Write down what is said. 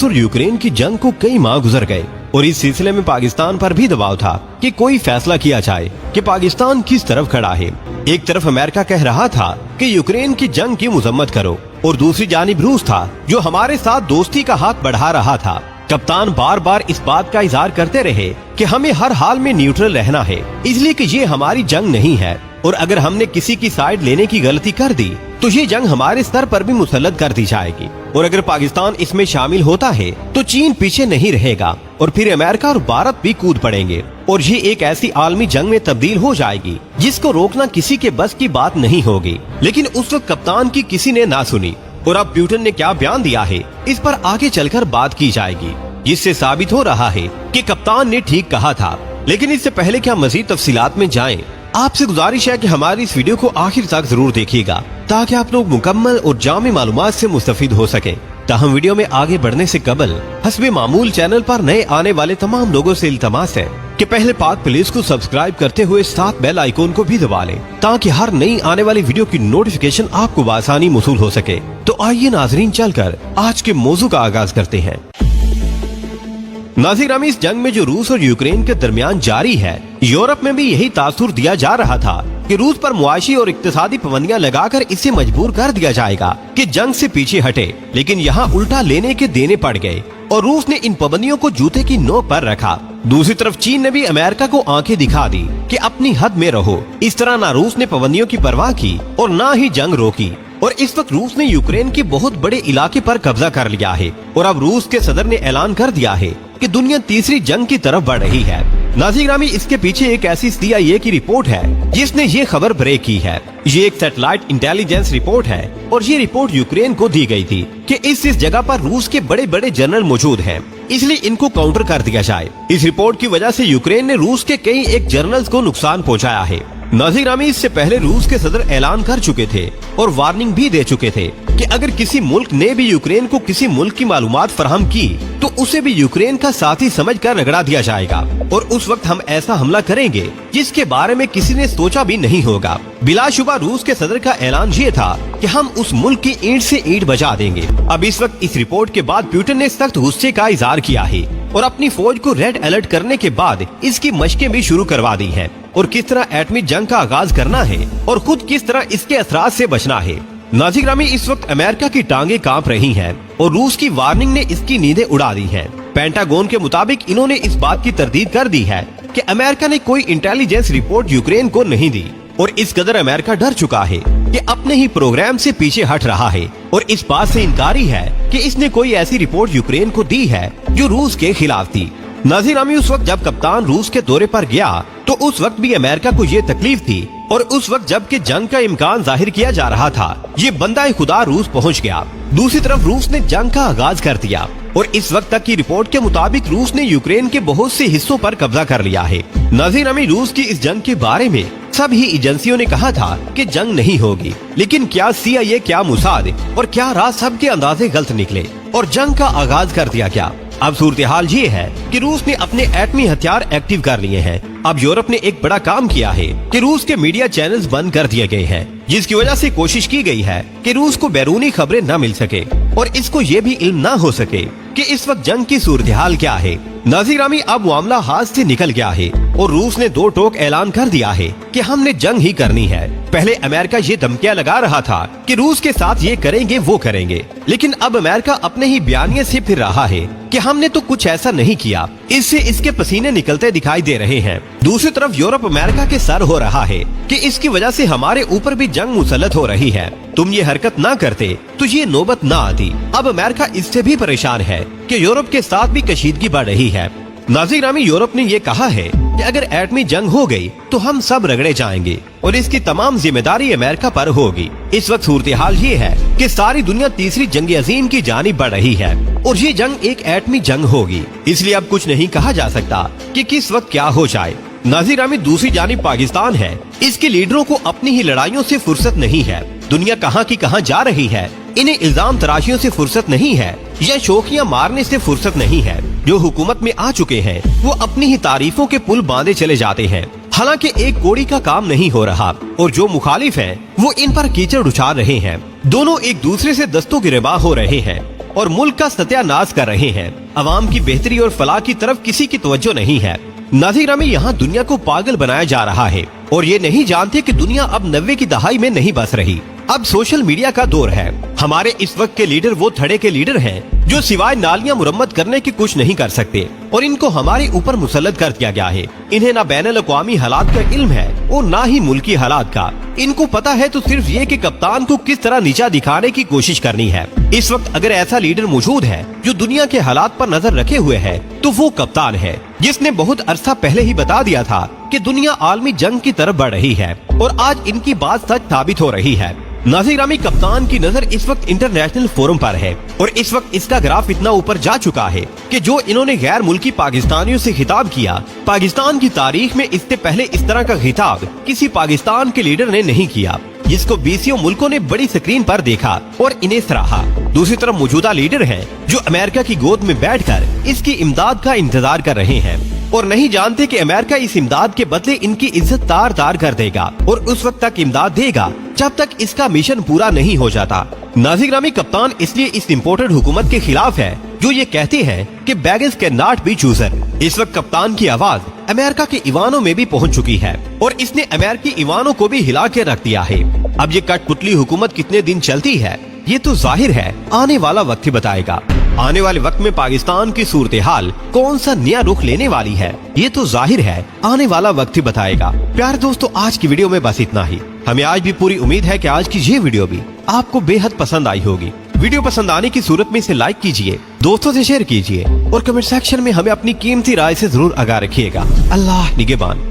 रूस और यूक्रेन की जंग को कई माह गुजर गए और इस सिलसिले में पाकिस्तान पर भी दबाव था कि कोई फैसला किया जाए कि पाकिस्तान किस तरफ खड़ा है। एक तरफ अमेरिका कह रहा था कि यूक्रेन की जंग की मजम्मत करो और दूसरी जानिब रूस था जो हमारे साथ दोस्ती का हाथ बढ़ा रहा था। कप्तान बार बार इस बात का इजहार करते रहे कि हमें हर हाल में न्यूट्रल रहना है, इसलिए कि ये हमारी जंग नहीं है और अगर हमने किसी की साइड लेने की गलती कर दी तो ये जंग हमारे स्तर पर भी मुसल्लत कर दी जाएगी और अगर पाकिस्तान इसमें शामिल होता है तो चीन पीछे नहीं रहेगा और फिर अमेरिका और भारत भी कूद पड़ेंगे और ये एक ऐसी आलमी जंग में तब्दील हो जाएगी जिसको रोकना किसी के बस की बात नहीं होगी। लेकिन उस वक्त कप्तान की किसी ने ना सुनी और अब पुतिन ने क्या बयान दिया है इस पर आगे चलकर बात की जाएगी, जिससे साबित हो रहा है कि कप्तान ने ठीक कहा था। लेकिन इससे पहले क्या मजीद तफसीलात में जाएं, आपसे गुजारिश है कि हमारी इस वीडियो को आखिर तक जरूर देखिएगा ताकि आप लोग मुकम्मल और जामी मालूमात से मुस्तफीद हो सकें। ताहम वीडियो में आगे बढ़ने से कबल हस्बे मामूल चैनल पर नए आने वाले तमाम लोगों से इल्तमास है कि पहले पाक प्लेस को सब्सक्राइब करते हुए साथ बेल आइकॉन को भी दबा लें ताकि हर नई आने वाली वीडियो की नोटिफिकेशन आपको आसानी मौसूल हो सके। तो आइए नाजरीन चलकर आज के मौजू का आगाज करते हैं। नाज़रीन, इस जंग में जो रूस और यूक्रेन के दरमियान जारी है, यूरोप में भी यही तासुर दिया जा रहा था कि रूस पर मुआशी और इक्तिसादी पाबंदियां लगाकर इसे मजबूर कर दिया जाएगा कि जंग से पीछे हटे, लेकिन यहाँ उल्टा लेने के देने पड़ गए और रूस ने इन पाबंदियों को जूते की नोक पर रखा। दूसरी तरफ चीन ने भी अमेरिका को आंखें दिखा दी कि अपनी हद में रहो। इस तरह ना रूस ने पाबंदियों की परवाह की और ना ही जंग रोकी और इस वक्त रूस ने यूक्रेन के बहुत बड़े इलाके पर कब्जा कर लिया है और अब रूस के सदर ने ऐलान कर दिया है कि दुनिया तीसरी जंग की तरफ बढ़ रही है। नाज़रीन, इसके पीछे एक ऐसी CIA की रिपोर्ट है जिसने ये खबर ब्रेक की है। ये एक सैटेलाइट इंटेलिजेंस रिपोर्ट है और ये रिपोर्ट यूक्रेन को दी गई थी कि इस जगह पर रूस के बड़े बड़े जनरल मौजूद हैं, इसलिए इनको काउंटर कर दिया जाए। इस रिपोर्ट की वजह से यूक्रेन ने रूस के कई एक जनरल्स को नुकसान पहुंचाया है। नाज़रीन, इससे पहले रूस के सदर ऐलान कर चुके थे और वार्निंग भी दे चुके थे कि अगर किसी मुल्क ने भी यूक्रेन को किसी मुल्क की मालूमात फराहम की तो उसे भी यूक्रेन का साथी समझकर रगड़ा दिया जाएगा और उस वक्त हम ऐसा हमला करेंगे जिसके बारे में किसी ने सोचा भी नहीं होगा। बिलाशुबा रूस के सदर का ऐलान ये था कि हम उस मुल्क की ईंट से ईंट बजा देंगे। अब इस वक्त इस रिपोर्ट के बाद पुतिन ने सख्त गुस्से का इजहार किया है और अपनी फौज को रेड अलर्ट करने के बाद इसकी मशकें भी शुरू करवा दी हैं और किस तरह एटमी जंग का आगाज करना है और खुद किस तरह इसके असरात से बचना है। नाज़रीन, इस वक्त अमेरिका की टांगे कांप रही हैं और रूस की वार्निंग ने इसकी नींदें उड़ा दी हैं। पेंटागन के मुताबिक इन्होंने इस बात की तरदीद कर दी है कि अमेरिका ने कोई इंटेलिजेंस रिपोर्ट यूक्रेन को नहीं दी और इस कदर अमेरिका डर चुका है कि अपने ही प्रोग्राम से पीछे हट रहा है और इस बात से इनकारी है कि इसने कोई ऐसी रिपोर्ट यूक्रेन को दी है जो रूस के खिलाफ थी। नाज़रीन, उस वक्त जब कप्तान रूस के दौरे पर गया तो उस वक्त भी अमेरिका को ये तकलीफ थी और उस वक्त जबकि जंग का इम्कान जाहिर किया जा रहा था, ये बंदा खुदा रूस पहुंच गया। दूसरी तरफ रूस ने जंग का आगाज कर दिया और इस वक्त तक की रिपोर्ट के मुताबिक रूस ने यूक्रेन के बहुत से हिस्सों पर कब्जा कर लिया है। नाज़रीन, रूस की इस जंग के बारे में सभी एजेंसियों ने कहा था कि जंग नहीं होगी, लेकिन क्या CIA, क्या मुसाद और क्या राज सबके अंदाजे गलत निकले और जंग का आगाज कर दिया गया। अब सूरत हाल ये है कि रूस ने अपने एटमी हथियार एक्टिव कर लिए हैं। अब यूरोप ने एक बड़ा काम किया है कि रूस के मीडिया चैनल्स बंद कर दिए गए हैं, जिसकी वजह से कोशिश की गई है कि रूस को बैरूनी खबरें न मिल सके और इसको ये भी इल्म न हो सके कि इस वक्त जंग की सूरत हाल क्या है। नाज़रीन, अब मामला हाथ से निकल गया है और रूस ने दो टोक ऐलान कर दिया है कि हमने जंग ही करनी है। पहले अमेरिका ये धमकियां लगा रहा था कि रूस के साथ ये करेंगे वो करेंगे, लेकिन अब अमेरिका अपने ही बयानिए से फिर रहा है कि हमने तो कुछ ऐसा नहीं किया। इससे इसके पसीने निकलते दिखाई दे रहे हैं। दूसरी तरफ यूरोप अमेरिका के सर हो रहा है कि इसकी वजह से हमारे ऊपर भी जंग मुसल्लत हो रही है। तुम ये हरकत ना करते तो ये नौबत ना आती। अब अमेरिका इससे भी परेशान है कि यूरोप के साथ भी कशीदगी बढ़ रही है। नाज़रीन, यूरोप ने ये कहा है कि अगर एटमी जंग हो गई तो हम सब रगड़े जाएंगे और इसकी तमाम जिम्मेदारी अमेरिका पर होगी। इस वक्त सूरत हाल ये है कि सारी दुनिया तीसरी जंग अजीम की जानिब बढ़ रही है और ये जंग एक एटमी जंग होगी, इसलिए अब कुछ नहीं कहा जा सकता कि किस वक्त क्या हो जाए। नाज़रीन, दूसरी जानिब पाकिस्तान है, इसके लीडरों को अपनी ही लड़ाइयों से फुर्सत नहीं है। दुनिया कहाँ की कहाँ जा रही है, इन्हें इल्जाम तराशियों से फुर्सत नहीं है या शोखियां मारने से फुर्सत नहीं है। जो हुकूमत में आ चुके हैं वो अपनी ही तारीफों के पुल बांधे चले जाते हैं, हालांकि एक कोड़ी का काम नहीं हो रहा और जो मुखालिफ हैं वो इन पर कीचड़ उछाल रहे हैं। दोनों एक दूसरे से दस्तों गिरबान हो रहे हैं। और मुल्क का सत्यानाश कर रहे हैं। अवाम की बेहतरी और फलाह की तरफ किसी की तवज्जो नहीं है। नाज़रीन, यहाँ दुनिया को पागल बनाया जा रहा है और ये नहीं जानते कि दुनिया अब 90 की दहाई में नहीं बस रही। अब सोशल मीडिया का दौर है। हमारे इस वक्त के लीडर वो थड़े के लीडर हैं जो सिवाय नालियां मुरम्मत करने की कुछ नहीं कर सकते और इनको हमारे ऊपर मुसल्लत कर दिया गया है। इन्हें ना बैनुल अक़वामी हालात का इल्म है और ना ही मुल्की हालात का। इनको पता है तो सिर्फ ये कि कप्तान को किस तरह नीचा दिखाने की कोशिश करनी है। इस वक्त अगर ऐसा लीडर मौजूद है जो दुनिया के हालात पर नजर रखे हुए है तो वो कप्तान है, जिसने बहुत अरसा पहले ही बता दिया था कि दुनिया आलमी जंग की तरफ बढ़ रही है और आज इनकी बात सच साबित हो रही है। नाज़रीन, कप्तान की नजर इस वक्त इंटरनेशनल फोरम पर है और इस वक्त इसका ग्राफ इतना ऊपर जा चुका है कि जो इन्होंने गैर मुल्की पाकिस्तानियों से खिताब किया, पाकिस्तान की तारीख में इससे पहले इस तरह का खिताब किसी पाकिस्तान के लीडर ने नहीं किया, जिसको 20 मुल्कों ने बड़ी स्क्रीन पर देखा और इन्हें सराहा। दूसरी तरफ मौजूदा लीडर हैं जो अमेरिका की गोद में बैठकर इसकी इमदाद का इंतजार कर रहे हैं और नहीं जानते कि अमेरिका इस इमदाद के बदले इनकी इज्जत तार तार कर देगा और उस वक्त तक इमदाद देगा जब तक इसका मिशन पूरा नहीं हो जाता। नाज़रीन, कप्तान इसलिए इस इम्पोर्टेड हुकूमत के खिलाफ है जो ये कहते हैं कि beggars can not be chooser. इस वक्त कप्तान की आवाज अमेरिका के ईवानों में भी पहुंच चुकी है और इसने अमेरिकी ईवानों को भी हिला के रख दिया है। अब ये कठपुतली हुकूमत कितने दिन चलती है ये तो जाहिर है आने वाला वक्त ही बताएगा। आने वाले वक्त में पाकिस्तान की सूरत हाल कौन सा नया रुख लेने वाली है ये तो जाहिर है आने वाला वक्त ही बताएगा। प्यारे दोस्तों, आज की वीडियो में बस इतना ही। हमें आज भी पूरी उम्मीद है कि आज की ये वीडियो भी आपको बेहद पसंद आई होगी। वीडियो पसंद आने की सूरत में इसे लाइक कीजिए, दोस्तों से शेयर कीजिए और कमेंट सेक्शन में हमें अपनी कीमती राय से जरूर आगाह रखिएगा। अल्लाह निगहबान।